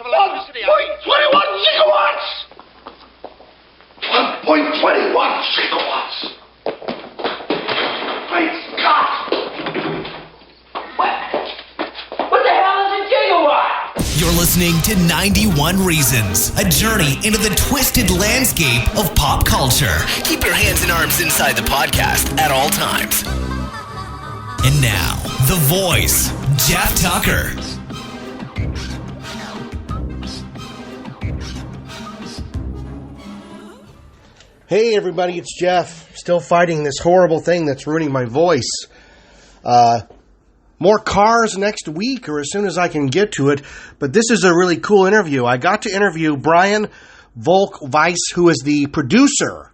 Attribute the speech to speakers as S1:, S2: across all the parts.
S1: of electricity.
S2: 1.21 gigawatts! 1.21 gigawatts! Great Scott! What the hell is a gigawatt?
S3: You're listening to 91 Reasons, a journey into the twisted landscape of pop culture. Keep your hands and arms inside the podcast at all times. And now, the voice, Jeff Tucker.
S4: Hey everybody, it's Jeff. Still fighting this horrible thing that's ruining my voice. More cars next week, or as soon as I can get to it. But this is a really cool interview. I got to interview Brian Volk-Weiss, who is the producer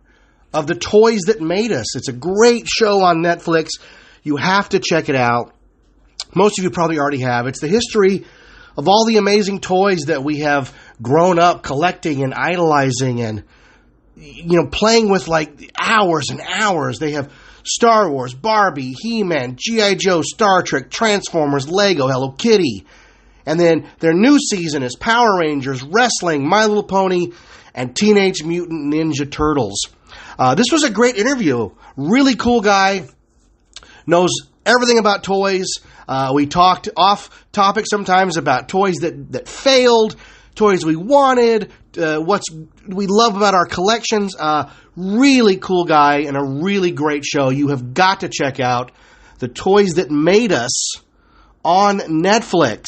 S4: of The Toys That Made Us. It's a great show on Netflix. You have to check it out. Most of you probably already have. It's the history of all the amazing toys that we have grown up collecting and idolizing and, you know, playing with like hours and hours. They have Star Wars, Barbie, He-Man, G.I. Joe, Star Trek, Transformers, Lego, Hello Kitty. And then their new season is Power Rangers, wrestling, My Little Pony, and Teenage Mutant Ninja Turtles. This was a great interview. Really cool guy. Knows everything about toys. We talked off topic sometimes about toys that failed, toys we wanted, what we love about our collections. Really cool guy and a really great show. You have got to check out The Toys That Made Us on Netflix.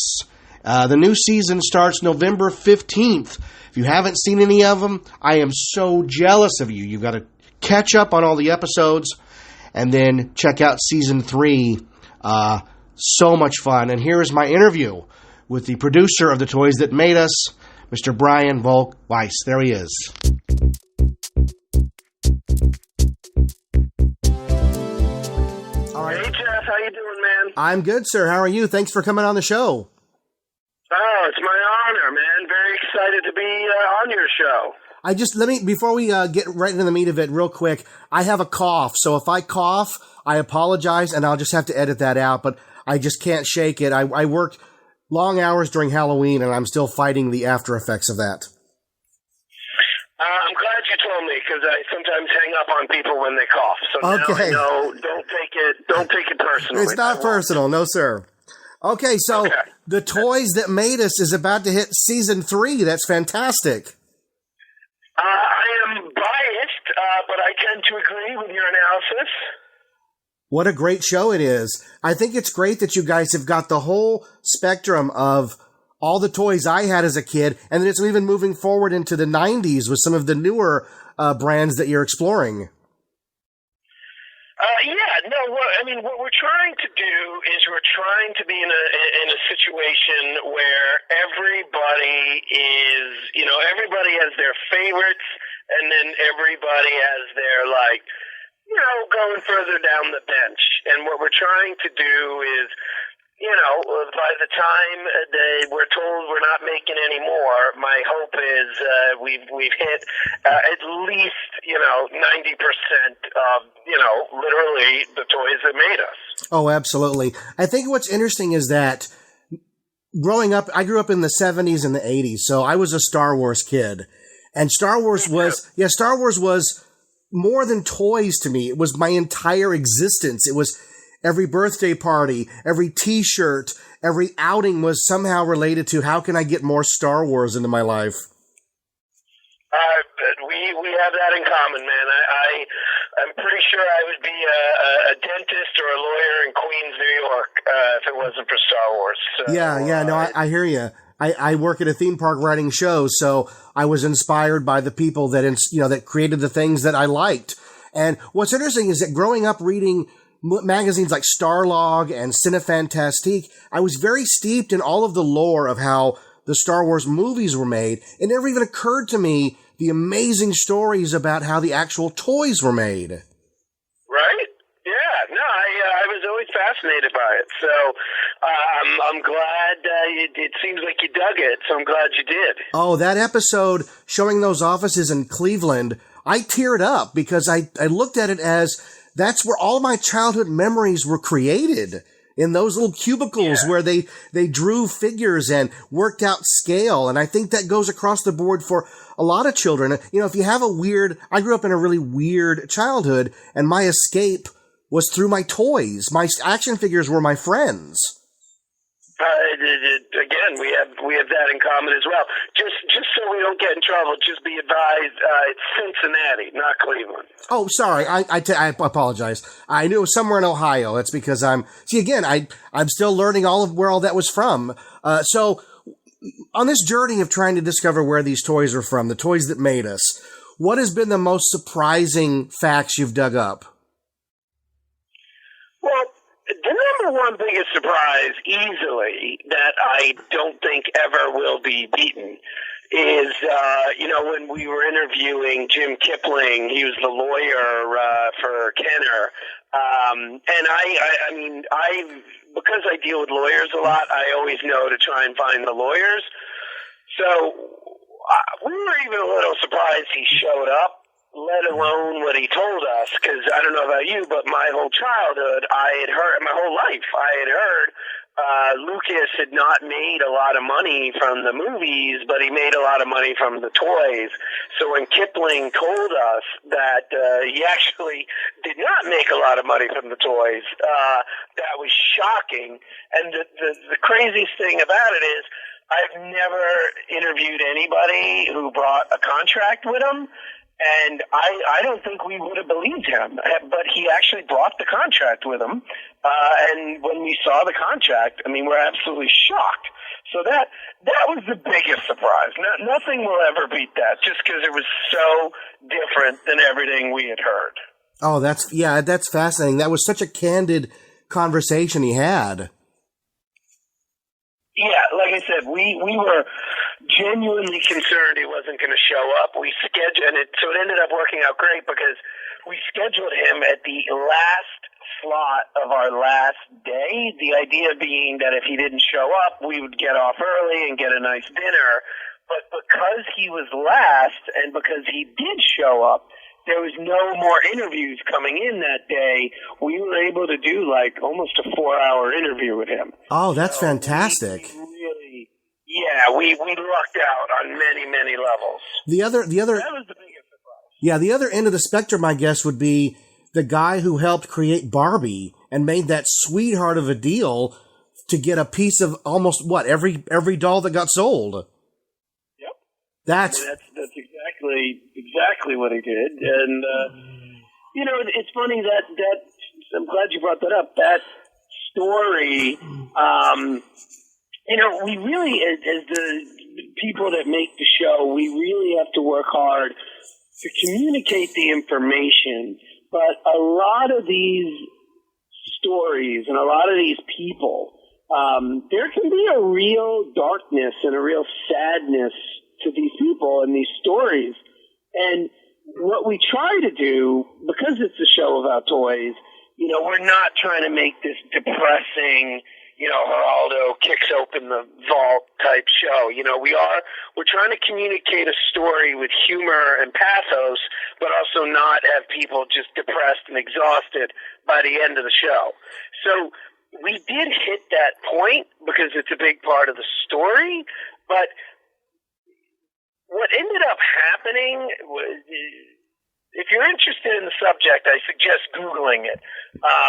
S4: The new season starts November 15th. If you haven't seen any of them, I am so jealous of you. You've got to catch up on all the episodes and then check out season 3. So much fun. And here is my interview with the producer of The Toys That Made Us, Mr. Brian Volk-Weiss. There he is. All right.
S5: Hey, Jeff. How you doing, man?
S4: I'm good, sir. How are you? Thanks for coming on the show.
S5: Oh, it's my honor, man. Very excited to be on your show.
S4: Before we get right into the meat of it real quick, I have a cough. So if I cough, I apologize, and I'll just have to edit that out, but I just can't shake it. I worked long hours during Halloween, and I'm still fighting the after effects of that.
S5: I'm glad you told me, because I sometimes hang up on people when they cough. So
S4: okay.
S5: Now I know, don't take it personally.
S4: It's not personal, no, sir. Okay, so The Toys That Made Us is about to hit season 3. That's fantastic.
S5: I am biased, but I tend to agree with your analysis.
S4: What a great show it is. I think it's great that you guys have got the whole spectrum of all the toys I had as a kid, and then it's even moving forward into the 90s with some of the newer brands that you're exploring.
S5: What we're trying to do is we're trying to be in a situation where everybody has their favorites, and then everybody has their, going further down the bench. And what we're trying to do is, by the time we're told we're not making any more, my hope is we've hit at least 90% of literally the toys that made us.
S4: Oh, absolutely. I think what's interesting is that growing up, I grew up in the 70s and the 80s, so I was a Star Wars kid, and Star Wars was more than toys to me. It was my entire existence. It was every birthday party, every T-shirt, every outing was somehow related to how can I get more Star Wars into my life.
S5: We have that in common, man. I'm pretty sure I would be a dentist or a lawyer in Queens, New York, if it wasn't for Star Wars. So,
S4: I hear you. I work at a theme park writing shows, so I was inspired by the people that created the things that I liked. And what's interesting is that growing up reading magazines like Starlog and Cinefantastique, I was very steeped in all of the lore of how the Star Wars movies were made. It never even occurred to me the amazing stories about how the actual toys were made.
S5: Right? Yeah. No, I was always fascinated by it. So I'm glad it seems like you dug it. So I'm glad you did.
S4: Oh, that episode showing those offices in Cleveland, I teared up because I looked at it as that's where all my childhood memories were created. in those little cubicles where they drew figures and worked out scale. And I think that goes across the board for a lot of children. You know, if you have I grew up in a really weird childhood, and my escape was through my toys. My action figures were my friends.
S5: Again, we have that in common as well. Just so we don't get in trouble, just be advised, it's Cincinnati, not Cleveland.
S4: Oh, sorry. I apologize. I knew it was somewhere in Ohio. That's because I'm still learning where all that was from. So on this journey of trying to discover where these toys are from, the toys that made us, what has been the most surprising facts you've dug up?
S5: Well, the number one biggest surprise, easily, that I don't think ever will be beaten is, when we were interviewing Jim Kipling, he was the lawyer for Kenner. And I mean, because I deal with lawyers a lot, I always know to try and find the lawyers. So we were even a little surprised he showed up, let alone what he told us, because I don't know about you, but my whole childhood, my whole life, I had heard Lucas had not made a lot of money from the movies, but he made a lot of money from the toys. So when Kipling told us that he actually did not make a lot of money from the toys, that was shocking. And the craziest thing about it is I've never interviewed anybody who brought a contract with him. And I don't think we would have believed him, but he actually brought the contract with him. And when we saw the contract, I mean, we're absolutely shocked. So that was the biggest surprise. Nothing will ever beat that, just because it was so different than everything we had heard.
S4: Oh, that's fascinating. That was such a candid conversation he had.
S5: Yeah, like I said, we were genuinely concerned he wasn't going to show up. So it ended up working out great because we scheduled him at the last slot of our last day. The idea being that if he didn't show up, we would get off early and get a nice dinner. But because he was last and because he did show up, there was no more interviews coming in that day. We were able to do like almost a 4-hour interview with him.
S4: Oh, that's fantastic.
S5: We lucked out on many, many levels. That was the biggest surprise.
S4: Yeah, the other end of the spectrum, I guess, would be the guy who helped create Barbie and made that sweetheart of a deal to get a piece of almost every doll that got sold.
S5: Yep.
S4: That's
S5: exactly what he did. And it's funny that I'm glad you brought that up. That story, we really, as the people that make the show, we really have to work hard to communicate the information. But a lot of these stories and a lot of these people, there can be a real darkness and a real sadness to these people and these stories. And what we try to do, because it's a show about toys, we're not trying to make this depressing, Geraldo kicks open the vault type show. We're trying to communicate a story with humor and pathos, but also not have people just depressed and exhausted by the end of the show. So we did hit that point because it's a big part of the story, but what ended up happening was, if you're interested in the subject, I suggest Googling it,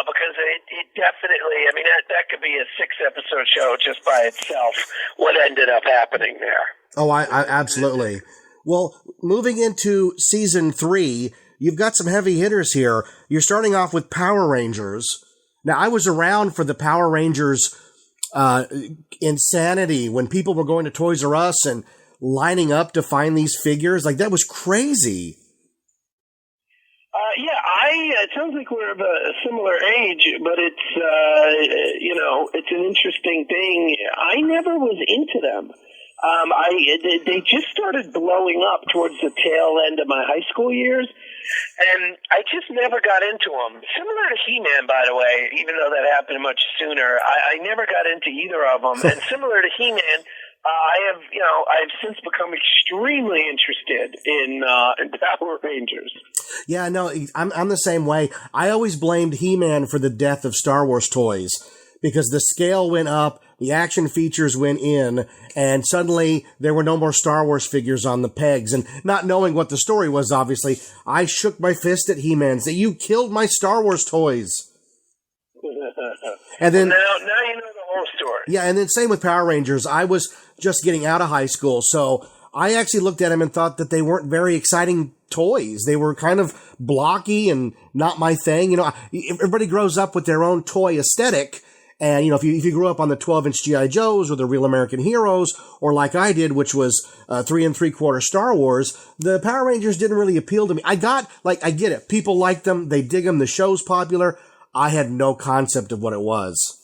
S5: because it definitely, that could be a 6-episode show just by itself, what ended up happening there.
S4: Oh, I absolutely. Well, moving into season 3, you've got some heavy hitters here. You're starting off with Power Rangers. Now, I was around for the Power Rangers insanity when people were going to Toys R Us and lining up to find these figures. Like, that was crazy.
S5: It sounds like we're of a similar age, but it's, it's an interesting thing. I never was into them. They just started blowing up towards the tail end of my high school years, and I just never got into them. Similar to He-Man, by the way, even though that happened much sooner, I never got into either of them. And similar to He-Man, I've since become extremely interested in Power Rangers.
S4: Yeah, no, I'm the same way. I always blamed He-Man for the death of Star Wars toys because the scale went up, the action features went in, and suddenly there were no more Star Wars figures on the pegs. And not knowing what the story was, obviously, I shook my fist at He-Man and said, "You killed my Star Wars toys." And then
S5: now you know the whole story.
S4: Yeah, and then same with Power Rangers. I was just getting out of high school, so I actually looked at them and thought that they weren't very exciting toys. They were kind of blocky and not my thing. You know, everybody grows up with their own toy aesthetic. And, you know, if you grew up on the 12-inch G.I. Joes or the Real American Heroes, or like I did, which was 3 3/4 Star Wars, the Power Rangers didn't really appeal to me. I get it. People like them. They dig them. The show's popular. I had no concept of what it was.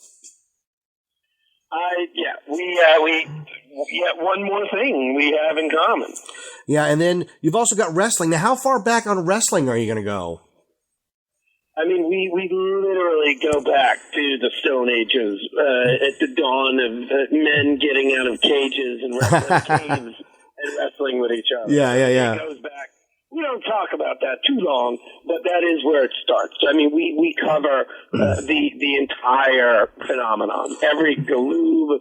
S5: One more thing we have in common.
S4: Yeah, and then you've also got wrestling. Now, how far back on wrestling are you going to go?
S5: I mean, we literally go back to the Stone Ages, at the dawn of men getting out of cages and wrestling caves and wrestling with each other.
S4: Yeah.
S5: It goes back. We don't talk about that too long, but that is where it starts. I mean, we cover the entire phenomenon. Every Galoob,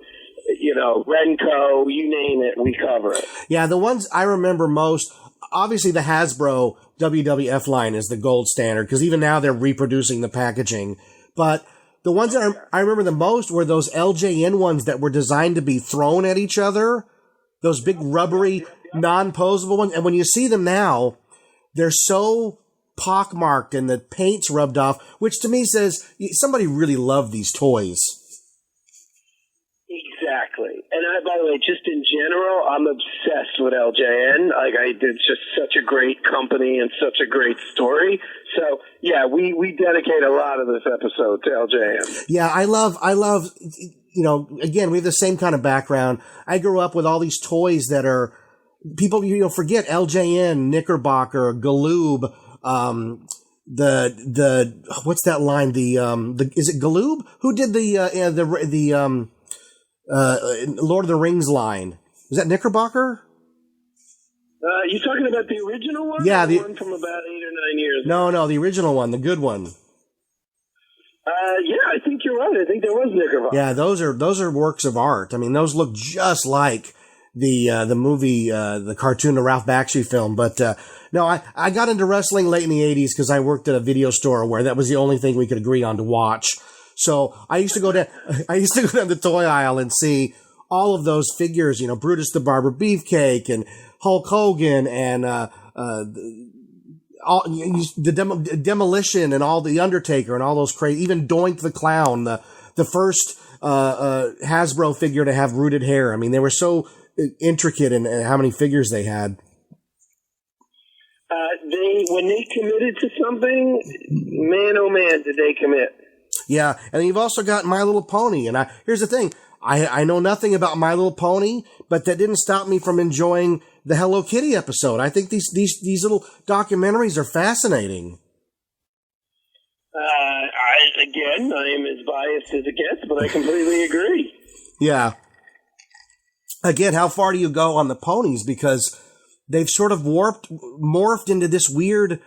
S5: you know, Renko, you name it, we cover it.
S4: Yeah, the ones I remember most, obviously the Hasbro WWF line is the gold standard, because even now they're reproducing the packaging. But the ones that I remember the most were those LJN ones that were designed to be thrown at each other. Those big rubbery, non-posable ones. And when you see them now, they're so pockmarked and the paint's rubbed off, which to me says somebody really loved these toys.
S5: Exactly. And by the way, just in general, I'm obsessed with LJN. It's just such a great company and such a great story. So, yeah, we dedicate a lot of this episode to LJN.
S4: Yeah, I love, you know, again, we have the same kind of background. I grew up with all these toys that are, people, you know, forget LJN, Knickerbocker, Galoob, what's that line? Is it Galoob? Who did the Lord of the Rings line? Was that Knickerbocker?
S5: You talking about the original one?
S4: Yeah,
S5: the one from about 8 or 9 years ago?
S4: No, the original one, the good one.
S5: Yeah, I think you're right. I think there was Knickerbocker.
S4: Yeah, those are works of art. I mean, those look just like the movie, the cartoon, the Ralph Bakshi film. But no, I got into wrestling late in the 80s because I worked at a video store where that was the only thing we could agree on to watch. So I used to go down the toy aisle and see all of those figures, you know, Brutus the Barber Beefcake and Hulk Hogan and Demolition and all the Undertaker and all those crazy, even Doink the Clown, the first Hasbro figure to have rooted hair. I mean, they were so intricate in how many figures they had.
S5: When they committed to something, man, oh man, did they commit.
S4: Yeah, and you've also got My Little Pony. And here's the thing. I know nothing about My Little Pony, but that didn't stop me from enjoying the Hello Kitty episode. I think these little documentaries are fascinating.
S5: I am as biased as it gets, but I completely agree.
S4: Yeah. Again, how far do you go on the ponies? Because they've sort of morphed into this weird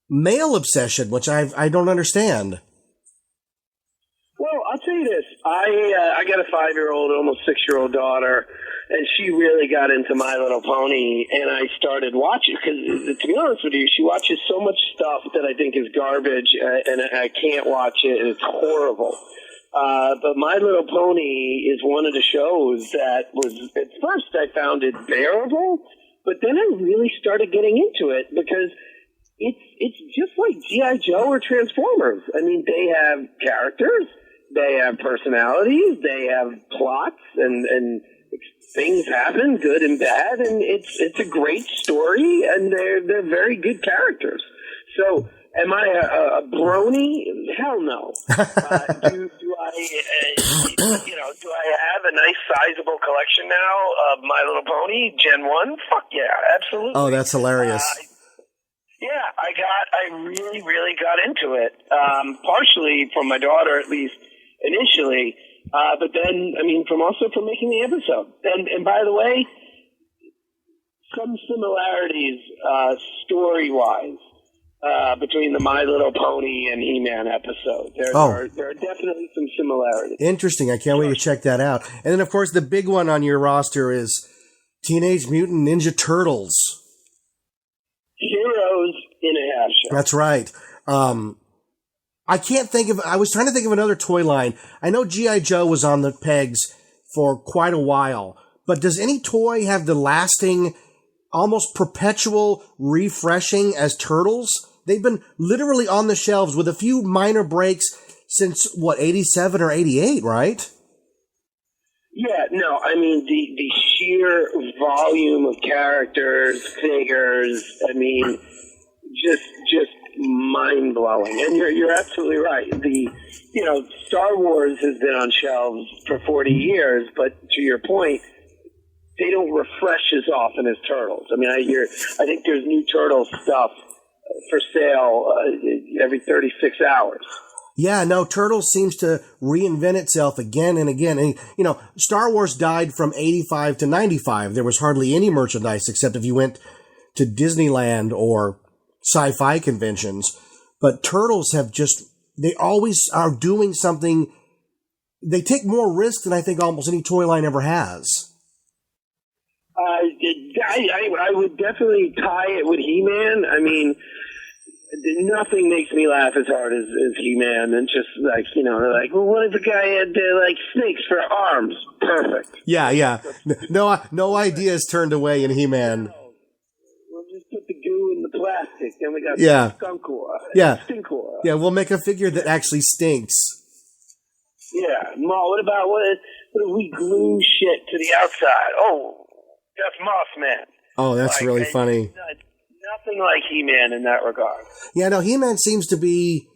S4: male obsession, which I don't understand.
S5: Well, I'll tell you this. I got a 5-year-old, almost 6-year-old daughter, and she really got into My Little Pony, and I started watching, because to be honest with you, she watches so much stuff that I think is garbage, and I can't watch it, and it's horrible. But My Little Pony is one of the shows that was, at first I found it bearable, but then I really started getting into it, because it's just like G.I. Joe or Transformers. I mean, they have characters, they have personalities, they have plots, and things happen, good and bad, and it's a great story, and they're very good characters. So, am I a brony? Hell no. Do I have a nice sizable collection now of My Little Pony Gen 1? Fuck yeah, absolutely.
S4: Oh, that's hilarious.
S5: Yeah, I really, really got into it. Partially from my daughter, at least initially. But then, I mean, from making the episode. And by the way, some similarities, story-wise. between the My Little Pony and He-Man episode. There are definitely some similarities.
S4: Interesting. I can't wait to check that out. And then, of course, the big one on your roster is Teenage Mutant Ninja Turtles.
S5: Heroes in a half shell.
S4: That's right. I was trying to think of another toy line. I know G.I. Joe was on the pegs for quite a while, but does any toy have the lasting, almost perpetual refreshing as Turtles? They've been literally on the shelves with a few minor breaks since, 87 or 88, right?
S5: Yeah, no, I mean, the sheer volume of characters, figures, I mean, just mind-blowing. And you're absolutely right. Star Wars has been on shelves for 40 years, but to your point, they don't refresh as often as Turtles. I mean, I think there's new Turtle stuff for sale every 36 hours.
S4: Yeah, no, Turtles seems to reinvent itself again and again. And, Star Wars died from 85 to 95. There was hardly any merchandise except if you went to Disneyland or sci-fi conventions. But Turtles they always are doing something. They take more risk than I think almost any toy line ever has.
S5: I would definitely tie it with He-Man. I mean, nothing makes me laugh as hard as He-Man, and just they're like, well, what if the guy had snakes for arms? Perfect.
S4: Yeah. No ideas turned away in He-Man.
S5: We'll just put the goo in the plastic, then we got skunk oil. Stink oil.
S4: Yeah, we'll make a figure that actually stinks.
S5: Yeah. What if we glue shit to the outside? Oh, that's Mothman.
S4: Oh, that's really funny.
S5: Nothing like He-Man in that regard.
S4: Yeah, no, He-Man seems to be,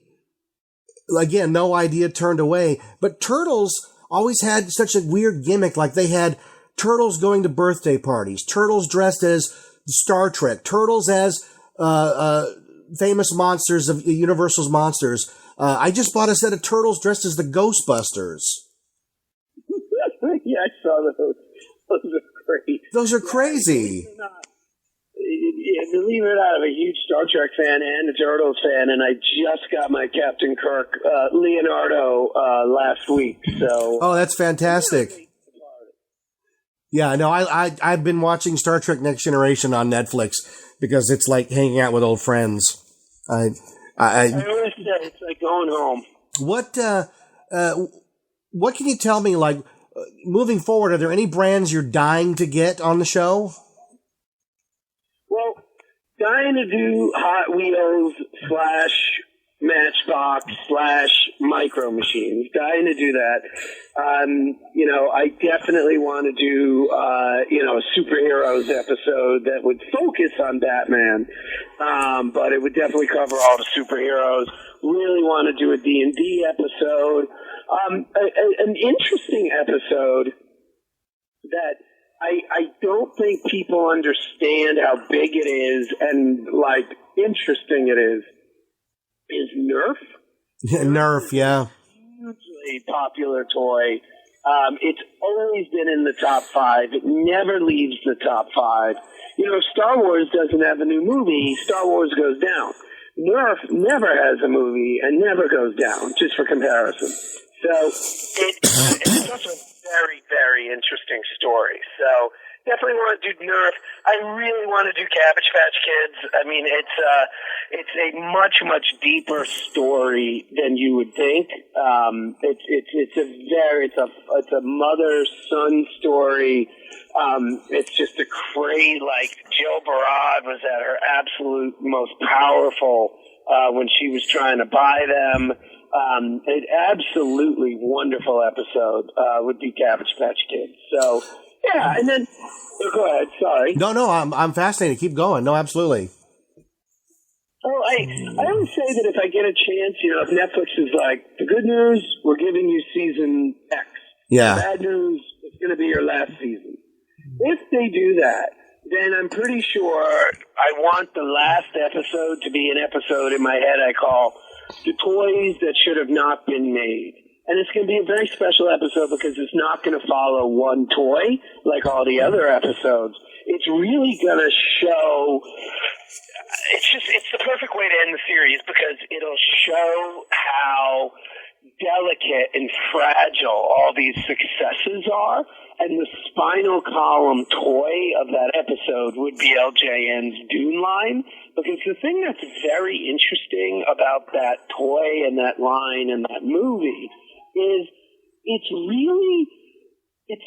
S4: again, no idea turned away. But Turtles always had such a weird gimmick. Like they had Turtles going to birthday parties, Turtles dressed as Star Trek, Turtles as famous monsters of Universal's monsters. I just bought a set of Turtles dressed as the Ghostbusters.
S5: Yeah, I saw those. Those are great.
S4: Those are crazy.
S5: Believe it or not, I'm a huge Star Trek fan and a Turtles fan, and I just got my Captain Kirk Leonardo last week. So,
S4: oh, that's fantastic. Yeah, no, I've been watching Star Trek Next Generation on Netflix because it's like hanging out with old friends. I
S5: always say it's like going home.
S4: What can you tell me? Like moving forward, are there any brands you're dying to get on the show?
S5: Well, dying to do Hot Wheels / Matchbox / Micro Machines. Dying to do that. I definitely want to do, a superheroes episode that would focus on Batman, but it would definitely cover all the superheroes. Really want to do a D&D episode. An interesting episode that I don't think people understand how big it is and, interesting it is Nerf.
S4: Nerf, yeah.
S5: Hugely popular toy. It's always been in the top 5. It never leaves the top 5. If Star Wars doesn't have a new movie, Star Wars goes down. Nerf never has a movie and never goes down, just for comparison. So it's such a very, very interesting story. So definitely want to do Nerf. I really want to do Cabbage Patch Kids. I mean, it's a much, much deeper story than you would think. It's a mother-son story. It's just a crazy, Jill Barad was at her absolute most powerful when she was trying to buy them. An absolutely wonderful episode would be Cabbage Patch Kids. So, yeah, and then go ahead. Sorry.
S4: No, I'm fascinated. Keep going. No, absolutely.
S5: Oh, I always say that if I get a chance, if Netflix is like, the good news, we're giving you season X.
S4: Yeah.
S5: The bad news, it's going to be your last season. If they do that, then I'm pretty sure I want the last episode to be an episode in my head I call The Toys That Should Have Not Been Made. And it's going to be a very special episode because it's not going to follow one toy like all the other episodes. It's really going to show it's the perfect way to end the series because it'll show how delicate and fragile all these successes are. And the spinal column toy of that episode would be LJN's Dune line, because the thing that's very interesting about that toy and that line and that movie is it's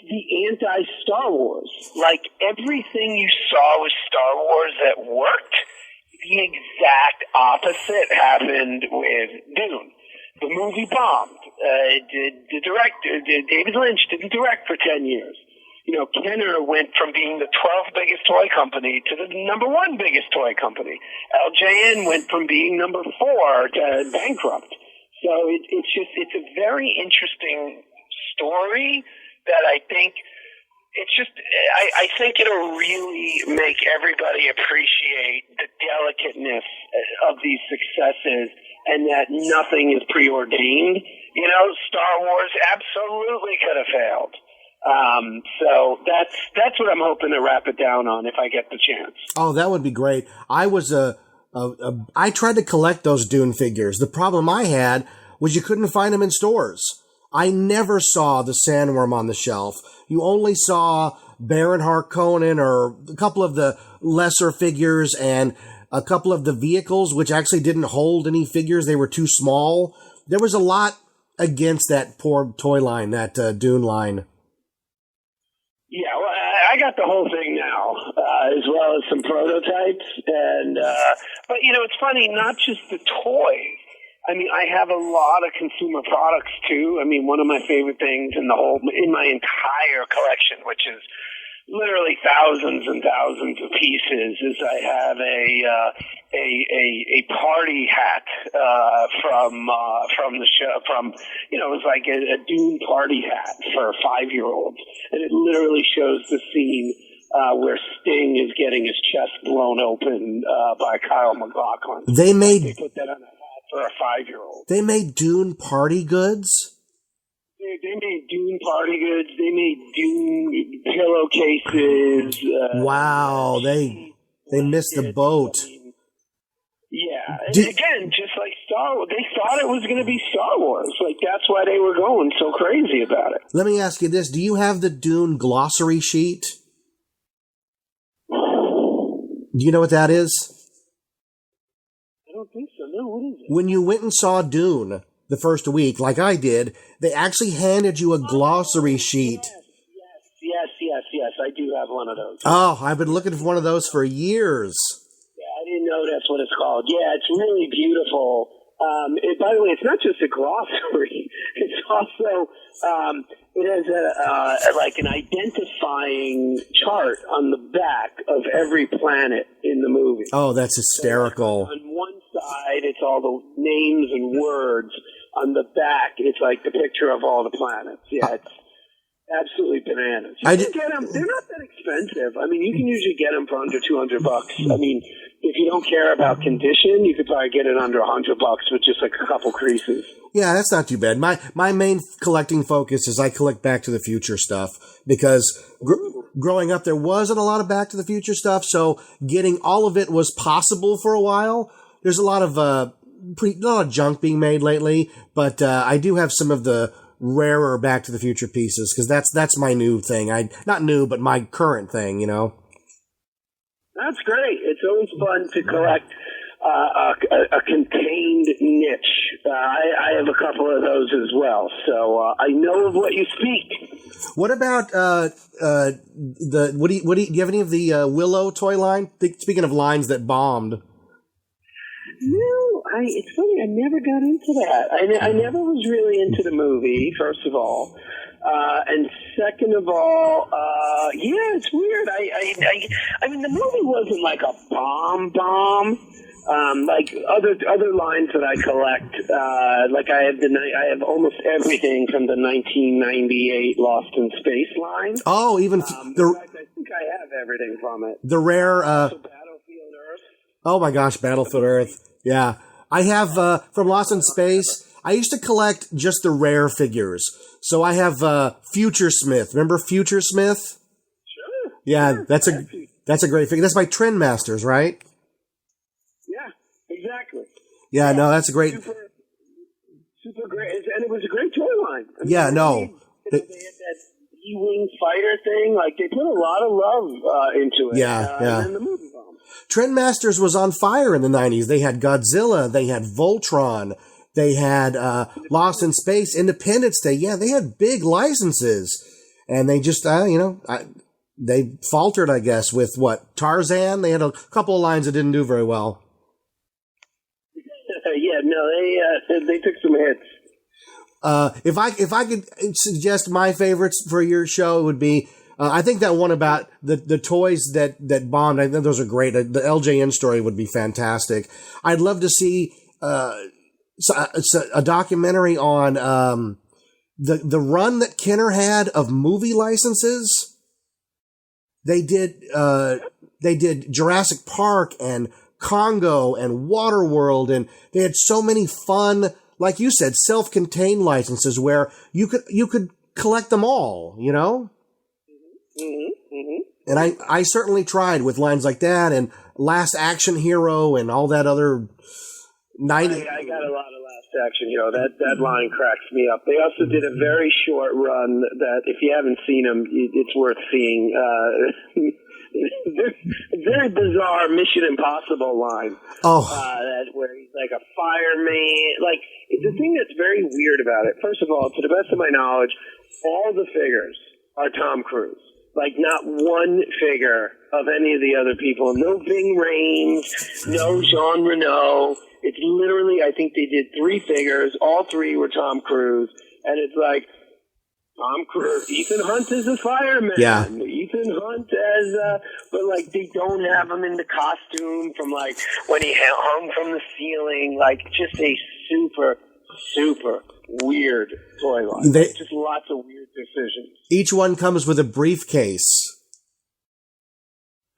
S5: the anti-Star Wars. Like, everything you saw with Star Wars that worked, the exact opposite happened with Dune. The movie bombed. The director, David Lynch, didn't direct for 10 years. You know, Kenner went from being the 12th biggest toy company to the number 1 biggest toy company. LJN went from being number 4 to bankrupt. So it's a very interesting story that I think I think it'll really make everybody appreciate the delicateness of these successes and that nothing is preordained. You know, Star Wars absolutely could have failed. So that's what I'm hoping to wrap it down on if I get the chance.
S4: Oh, that would be great. I tried to collect those Dune figures. The problem I had was you couldn't find them in stores. I never saw the sandworm on the shelf. You only saw Baron Harkonnen or a couple of the lesser figures and a couple of the vehicles, which actually didn't hold any figures. They were too small. There was a lot against that poor toy line, that Dune line.
S5: Yeah, well, I got the whole thing now, as well as some prototypes. And but, you know, it's funny, not just the toys. I mean, I have a lot of consumer products, too. I mean, one of my favorite things in my entire collection, which is literally thousands and thousands of pieces, is I have a party hat from the show, it was like a Dune party hat for 5-year-olds, and it literally shows the scene where Sting is getting his chest blown open by Kyle MacLachlan.
S4: They
S5: put that on a hat for a 5-year-old.
S4: They made Dune party goods?
S5: They made Dune party goods. They made Dune pillowcases.
S4: Wow, they missed the boat.
S5: I mean, yeah, and again, just like Star Wars, they thought it was going to be Star Wars. Like, that's why they were going so crazy about it.
S4: Let me ask you this. Do you have the Dune glossary sheet? Do you know what that is?
S5: I don't think so. No, what is it?
S4: When you went and saw Dune the first week, like I did, they actually handed you a glossary sheet.
S5: Yes. I do have one of those.
S4: Oh, I've been looking for one of those for years.
S5: Yeah, I didn't know that's what it's called. Yeah, it's really beautiful. By the way, it's not just a glossary. It's also it has an identifying chart on the back of every planet in the movie.
S4: Oh, that's hysterical.
S5: So on one side, it's all the names and words. On the back, it's like the picture of all the planets. Yeah, it's absolutely bananas. You can get them. They're not that expensive. I mean, you can usually get them for under $200. I mean, if you don't care about condition, you could probably get it under $100 with just like a couple creases.
S4: Yeah, that's not too bad. My main collecting focus is I collect Back to the Future stuff because growing up there wasn't a lot of Back to the Future stuff, so getting all of it was possible for a while. There's a lot of a lot of junk being made lately, but I do have some of the rarer Back to the Future pieces because that's my new thing. Not new, but my current thing. You know.
S5: That's great. It's always fun to collect a contained niche. I have a couple of those as well, so I know of what you speak.
S4: What about do you have any of the Willow toy line? Speaking of lines that bombed.
S5: No, it's funny. I never got into that. I never was really into the movie. First of all. And second of all, yeah, it's weird. I mean, the movie wasn't like a bomb. Like other lines that I collect, like I have almost everything from the 1998 Lost in Space line.
S4: Oh, even
S5: in fact, I think I have everything from it.
S4: The rare,
S5: Battlefield Earth.
S4: Oh my gosh, Battlefield Earth. Yeah, I have from Lost in Space. I used to collect just the rare figures. So I have Future Smith. Remember Future Smith?
S5: Sure.
S4: Yeah, that's a great figure. That's by Trendmasters, right? Yeah, no, that's a great.
S5: Super great, and it was a great toy line. I mean,
S4: Yeah, no.
S5: they had that E-wing fighter thing. Like they put a lot of love into it.
S4: Yeah.
S5: And then the movie bomb.
S4: Trendmasters was on fire in the 90s. They had Godzilla, they had Voltron, they had Lost in Space, Independence Day. Yeah, they had big licenses. And they just, they faltered, I guess, with what? Tarzan? They had a couple of lines that didn't do very well.
S5: Yeah, no, they took some hits.
S4: If I could suggest my favorites for your show, it would be I think that one about the toys that bombed. I think those are great. The LJN story would be fantastic. I'd love to see a documentary on the run that Kenner had of movie licenses. They did Jurassic Park and Congo and Waterworld, and they had so many fun, like you said, self-contained licenses where you could collect them all, you know?
S5: Mm-hmm, mm-hmm.
S4: And I certainly tried with lines like that and Last Action Hero and all that other 90.
S5: I got a lot of Last Action Hero. That line cracks me up. They also did a very short run that, if you haven't seen them, it's worth seeing. Very bizarre Mission Impossible line. Where he's like a fireman. Like, the thing that's very weird about it, first of all, to the best of my knowledge, all the figures are Tom Cruise. Like, not one figure of any of the other people. No Ving Rhames, no Jean Reno. It's literally, I think they did 3 figures. All 3 were Tom Cruise. And it's like, Tom Cruise, Ethan Hunt is a fireman.
S4: Yeah.
S5: Ethan Hunt as, but like they don't have him in the costume from like when he hung from the ceiling. Like just a super, super weird toy line. Just lots of weird decisions.
S4: Each one comes with a briefcase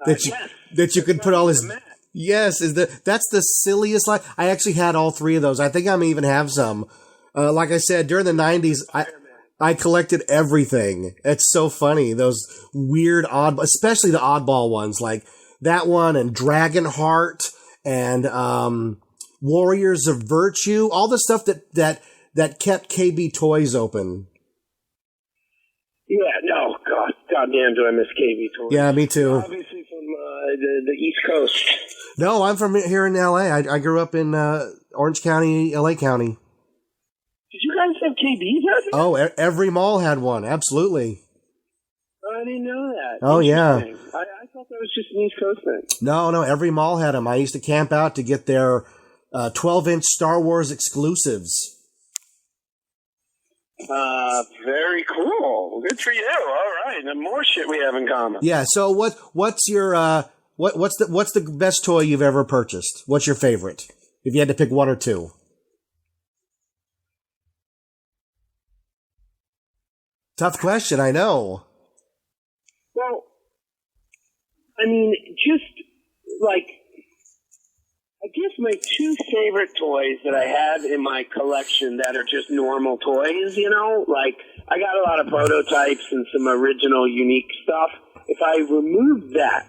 S4: that you could put all his. Yes, that's the silliest line. I actually had all 3 of those. I think I may even have some. Like I said, during the 90s, I collected everything. It's so funny. Those weird especially the oddball ones, like that one and Dragonheart and Warriors of Virtue, all the stuff that kept KB Toys open.
S5: Yeah, no, goddamn, do I miss KB Toys?
S4: Yeah, me too.
S5: Obviously from the East Coast.
S4: No, I'm from here in L.A. I grew up in Orange County, L.A. County.
S5: Did you guys have KBs out there?
S4: Oh, every mall had one. Absolutely.
S5: Oh, I didn't know that.
S4: Oh, yeah.
S5: I thought that was just an East Coast thing.
S4: No, every mall had them. I used to camp out to get their 12-inch Star Wars exclusives.
S5: Very cool. Good for you. All right, and more shit we have in common.
S4: Yeah. So what's your what's the best toy you've ever purchased? What's your favorite? If you had to pick 1 or 2. Tough question, I know.
S5: Well, I mean, just like, I guess my 2 favorite toys that I have in my collection that are just normal toys, you know, like I got a lot of prototypes and some original unique stuff. If I remove that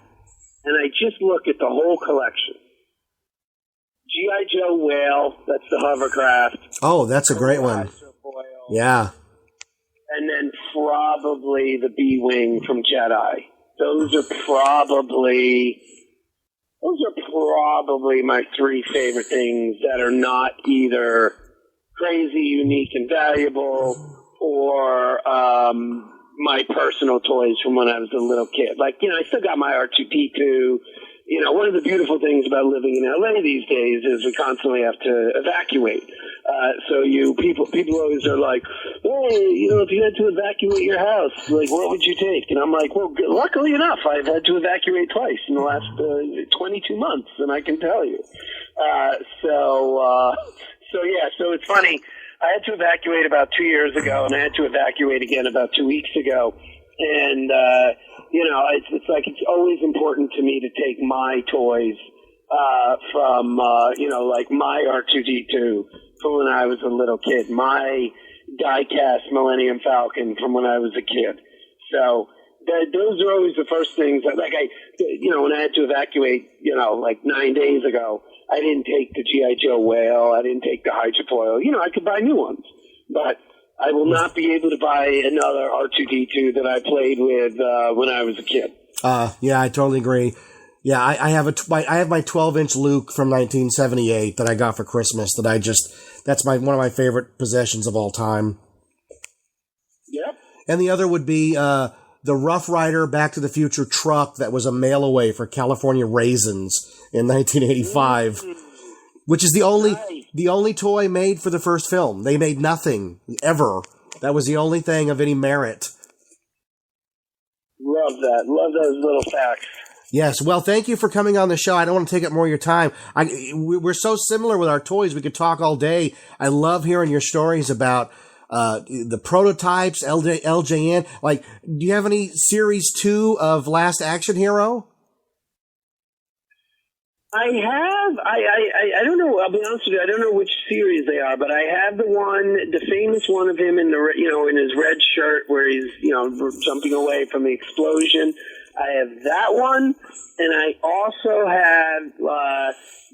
S5: and I just look at the whole collection, G.I. Joe Whale, that's the hovercraft.
S4: Oh, that's a great one. Yeah.
S5: And then probably the B-Wing from Jedi. Those are probably my 3 favorite things that are not either crazy, unique, and valuable, or my personal toys from when I was a little kid. Like, you know, I still got my R2-D2. You know, one of the beautiful things about living in LA these days is we constantly have to evacuate. People always are like, hey, you know, if you had to evacuate your house, like, what would you take? And I'm like, well, luckily enough, I've had to evacuate twice in the last 22 months, and I can tell you. So it's funny. I had to evacuate about 2 years ago, and I had to evacuate again about 2 weeks ago. And, you know, it's like it's always important to me to take my toys from, you know, like my R2-D2 from when I was a little kid, my die-cast Millennium Falcon from when I was a kid. So those are always the first things. When I had to evacuate, 9 days ago, I didn't take the G.I. Joe whale. I didn't take the hydrofoil. I could buy new ones, but I will not be able to buy another R2-D2 that I played with when I was a kid.
S4: Yeah, I totally agree. Yeah, I have my 12-inch Luke from 1978 that I got for Christmas. That's one of my favorite possessions of all time.
S5: Yep.
S4: And the other would be the Rough Rider Back to the Future truck that was a mail away for California Raisins in 1985, which is the only toy made for the first film. They made nothing ever. That was the only thing of any merit.
S5: Love that. Love those little facts.
S4: Yes. Well, thank you for coming on the show. I don't want to take up more of your time. We're so similar with our toys. We could talk all day. I love hearing your stories about the prototypes, LJN. Like, do you have any series 2 of Last Action Hero?
S5: I have. I don't know. I'll be honest with you. I don't know which series they are, but I have the famous one of him in in his red shirt where he's, jumping away from the explosion. I have that one, and I also have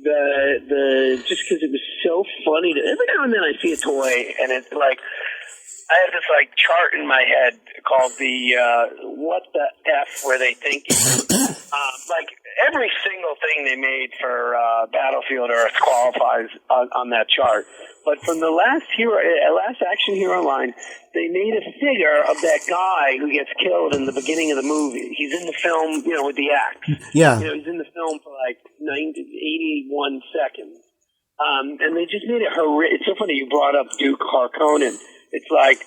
S5: the just because it was so funny. Every now and then I see a toy, and it's like I have this chart in my head called the what the F were they thinking? Every single thing they made for Battlefield Earth qualifies on that chart. But from the Last Action Hero line, they made a figure of that guy who gets killed in the beginning of the movie. He's in the film, with the axe.
S4: Yeah.
S5: He's in the film for 81 seconds. And they just made it horrific. It's so funny you brought up Duke Harkonnen. It's like,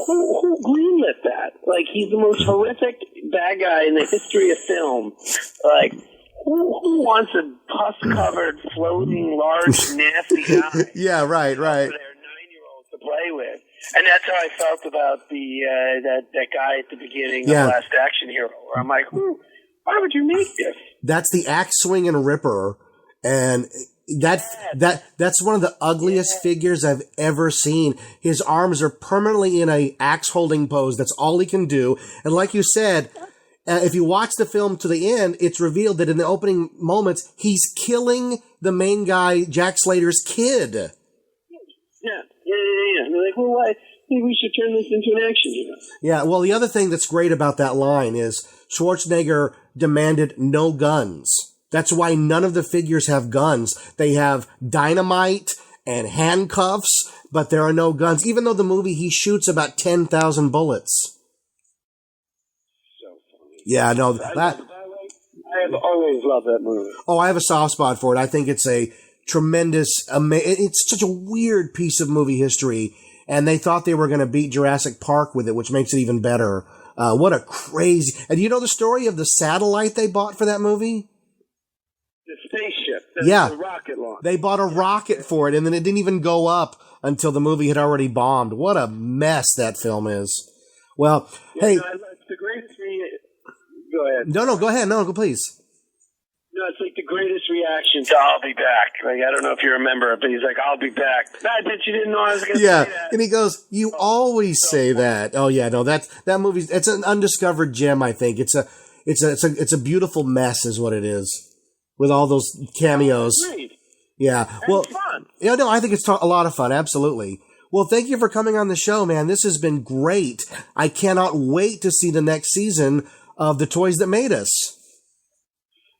S5: who greenlit that? He's the most horrific bad guy in the history of film. Who wants a pus-covered, floating, large, nasty guy?
S4: Yeah, right.
S5: For their 9-year-olds to play with. And that's how I felt about that guy at the beginning of Last Action Hero, where I'm like, why would you make this?
S4: That's the axe-swinging Ripper, and that's one of the ugliest figures I've ever seen. His arms are permanently in a axe-holding pose. That's all he can do. And like you said, if you watch the film to the end, it's revealed that in the opening moments, he's killing the main guy, Jack Slater's kid.
S5: Yeah. And they're like, why? Maybe we should turn this into an action hero.
S4: Yeah, well, the other thing that's great about that line is Schwarzenegger demanded no guns. That's why none of the figures have guns. They have dynamite and handcuffs, but there are no guns, even though the movie he shoots about 10,000 bullets. Yeah, no,
S5: I have always loved that movie.
S4: Oh, I have a soft spot for it. I think it's a tremendous, it's such a weird piece of movie history, and they thought they were going to beat Jurassic Park with it, which makes it even better. What a crazy, and do you know the story of the satellite they bought for that movie?
S5: The spaceship. The rocket launch.
S4: They bought a rocket for it, and then it didn't even go up until the movie had already bombed. What a mess that film is. Well, hey.
S5: It's the greatest Go ahead.
S4: No, go ahead. No, go please.
S5: No, it's the greatest reaction to "I'll be back." I don't know if you remember it, but he's like, "I'll be back." I bet you didn't know I was going to say that.
S4: And he goes, "You always say that." Oh yeah, no, that movie. It's an undiscovered gem. I think it's a beautiful mess, is what it is, with all those cameos.
S5: Great.
S4: Yeah,
S5: well, fun.
S4: Yeah, no, I think it's a lot of fun. Absolutely. Well, thank you for coming on the show, man. This has been great. I cannot wait to see the next season of The Toys That Made Us.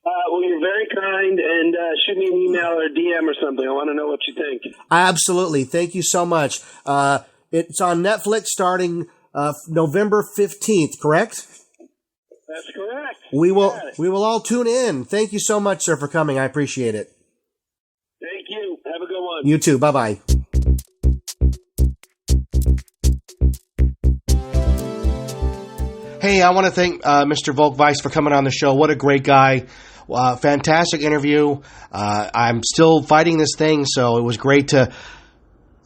S5: Well, you're very kind, and shoot me an email or a DM or something. I want to know what you think.
S4: Absolutely. Thank you so much. It's on Netflix starting November 15th, correct?
S5: That's correct.
S4: We will all tune in. Thank you so much, sir, for coming. I appreciate it.
S5: Thank you. Have a good one.
S4: You too. Bye-bye. Hey, I want to thank Mr. Volk-Weiss for coming on the show. What a great guy. Fantastic interview. I'm still fighting this thing, so it was great to...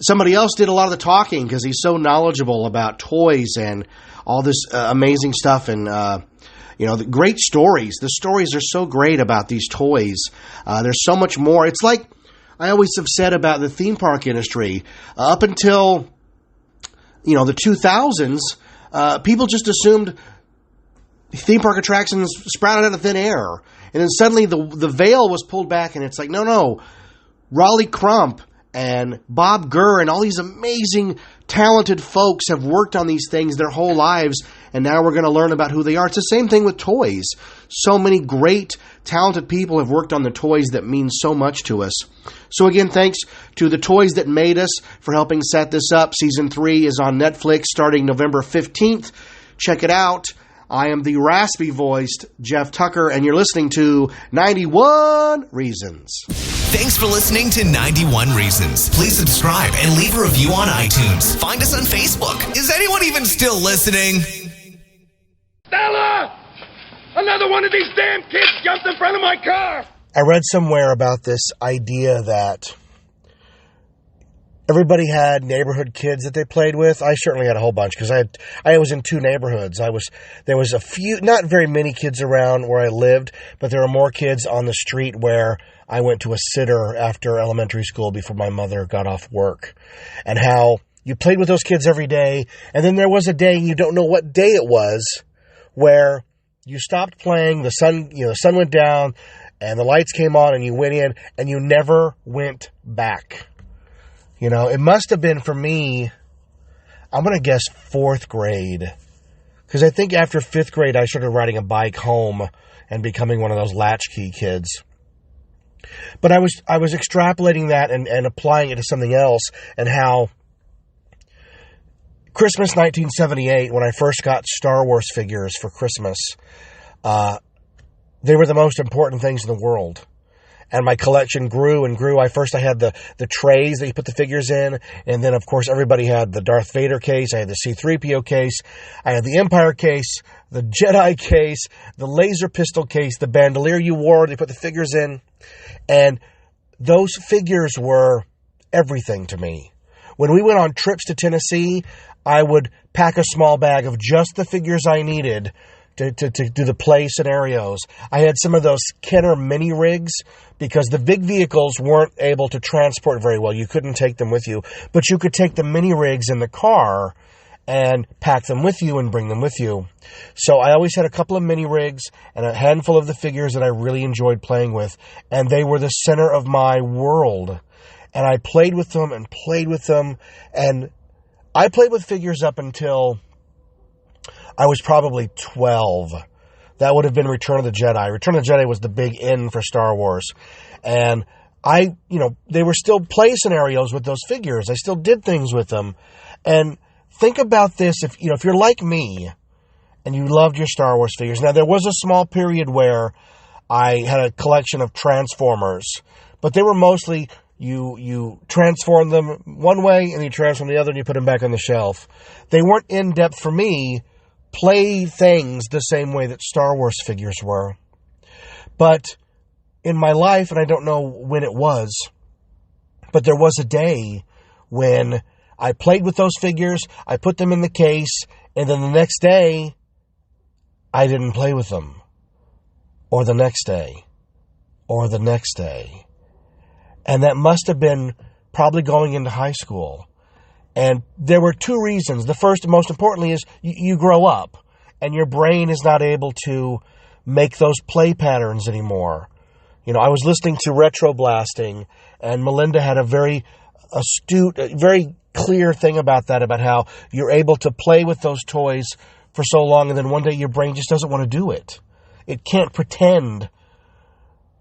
S4: Somebody else did a lot of the talking because he's so knowledgeable about toys and all this amazing stuff and, the great stories. The stories are so great about these toys. There's so much more. It's like I always have said about the theme park industry. Up until, the 2000s, People just assumed theme park attractions sprouted out of thin air. And then suddenly the veil was pulled back, and it's like, no. Raleigh Crump and Bob Gurr and all these amazing, talented folks have worked on these things their whole lives, and now we're going to learn about who they are. It's the same thing with toys. So many great, talented people have worked on the toys that mean so much to us. So again, thanks to The Toys That Made Us for helping set this up. Season 3 is on Netflix starting November 15th. Check it out. I am the raspy-voiced Jeff Tucker, and you're listening to 91 Reasons.
S3: Thanks for listening to 91 Reasons. Please subscribe and leave a review on iTunes. Find us on Facebook. Is anyone even still listening?
S2: Stella! Another one of these damn kids jumped in front of my car!
S4: I read somewhere about this idea that everybody had neighborhood kids that they played with. I certainly had a whole bunch because I was in 2 neighborhoods. There was a few, not very many kids around where I lived, but there were more kids on the street where I went to a sitter after elementary school before my mother got off work. And how you played with those kids every day, and then there was a day, you don't know what day it was, where you stopped playing, the sun went down, and the lights came on, and you went in, and you never went back. It must have been for me, I'm going to guess 4th grade. Because I think after 5th grade, I started riding a bike home and becoming one of those latchkey kids. But I was extrapolating that and applying it to something else, and how Christmas 1978, when I first got Star Wars figures for Christmas, they were the most important things in the world. And my collection grew and grew. First I had the trays that you put the figures in. And then, of course, everybody had the Darth Vader case. I had the C-3PO case. I had the Empire case, the Jedi case, the laser pistol case, the bandolier you wore. They put the figures in. And those figures were everything to me. When we went on trips to Tennessee, I would pack a small bag of just the figures I needed to do the play scenarios. I had some of those Kenner mini rigs because the big vehicles weren't able to transport very well. You couldn't take them with you, but you could take the mini rigs in the car and pack them with you and bring them with you. So I always had a couple of mini rigs and a handful of the figures that I really enjoyed playing with, and they were the center of my world. And I played with them and played with them, and I played with figures up until I was probably 12. That would have been Return of the Jedi. Return of the Jedi was the big in for Star Wars. And they were still play scenarios with those figures. I still did things with them. And think about this, if you're like me and you loved your Star Wars figures. Now, there was a small period where I had a collection of Transformers, but they were mostly you transform them one way and you transform the other and you put them back on the shelf. They weren't in depth for me, play things the same way that Star Wars figures were. But in my life, and I don't know when it was, but there was a day when I played with those figures, I put them in the case, and then the next day, I didn't play with them. Or the next day. Or the next day. And that must have been probably going into high school. And there were 2 reasons. The first, and most importantly, is you grow up, and your brain is not able to make those play patterns anymore. I was listening to Retro Blasting, and Melinda had a very astute, very clear thing about that, about how you're able to play with those toys for so long, and then one day your brain just doesn't want to do it. It can't pretend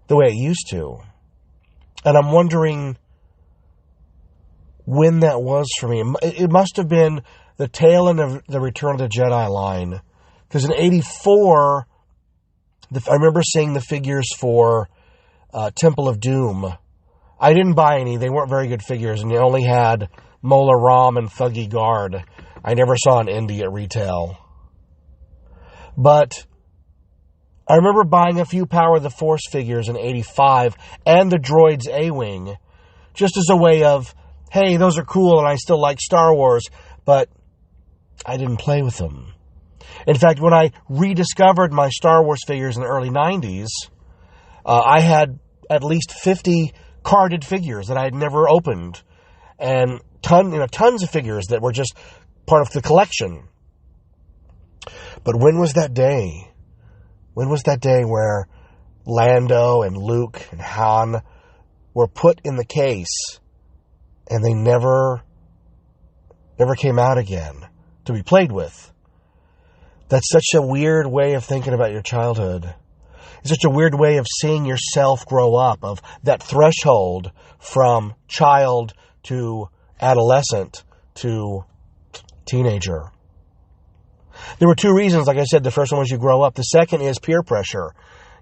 S4: the way it used to. And I'm wondering when that was for me. It must have been the tail end of the Return of the Jedi line. Because in 84, I remember seeing the figures for Temple of Doom. I didn't buy any. They weren't very good figures, and they only had Mola Ram and Thuggy Guard. I never saw an indie at retail. But I remember buying a few Power of the Force figures in 85 and the Droids A-Wing, just as a way of, hey, those are cool and I still like Star Wars, but I didn't play with them. In fact, when I rediscovered my Star Wars figures in the early 90s, I had at least 50 carded figures that I had never opened, and tons of figures that were just part of the collection. But when was that day? When was that day where Lando and Luke and Han were put in the case and they never came out again to be played with? That's such a weird way of thinking about your childhood. It's such a weird way of seeing yourself grow up, of that threshold from child to adolescent to teenager. There were two reasons, like I said. The first one was you grow up. The second is peer pressure.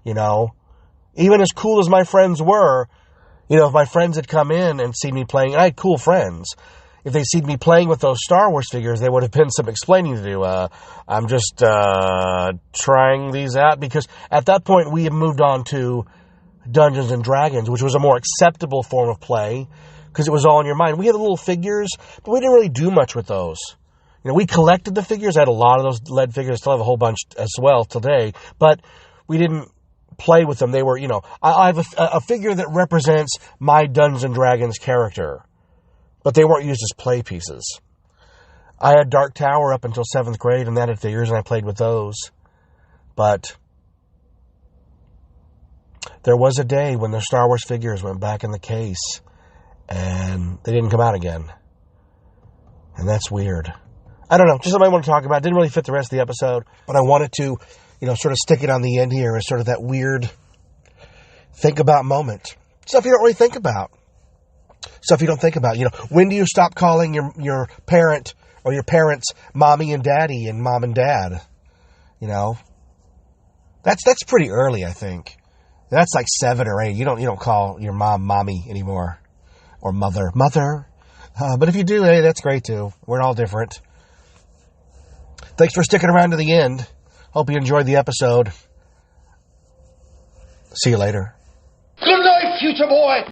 S4: You know, even as cool as my friends were, you know, if my friends had come in and seen me playing, I had cool friends. If they seen me playing with those Star Wars figures, there would have been some explaining to do. I'm just trying these out, because at that point we had moved on to Dungeons and Dragons, which was a more acceptable form of play because it was all in your mind. We had little figures, but we didn't really do much with those. You know, we collected the figures. I had a lot of those lead figures. I still have a whole bunch as well today, but we didn't play with them. They were, you know, I have a figure that represents my Dungeons and Dragons character, but they weren't used as play pieces. I had Dark Tower up until 7th grade, and that had figures, and I played with those. But there was a day when the Star Wars figures went back in the case, and they didn't come out again. And that's weird. I don't know, just something I want to talk about. Didn't really fit the rest of the episode, but I wanted to, you know, sort of stick it on the end here as sort of that weird think about moment. Stuff you don't really think about. Stuff you don't think about. You know, when do you stop calling your parent or your parents mommy and daddy and mom and dad? You know, that's pretty early, I think. That's like 7 or 8. You don't call your mom mommy anymore, or mother. But if you do, hey, that's great too. We're all different. Thanks for sticking around to the end. Hope you enjoyed the episode. See you later.
S2: Good night, future boy!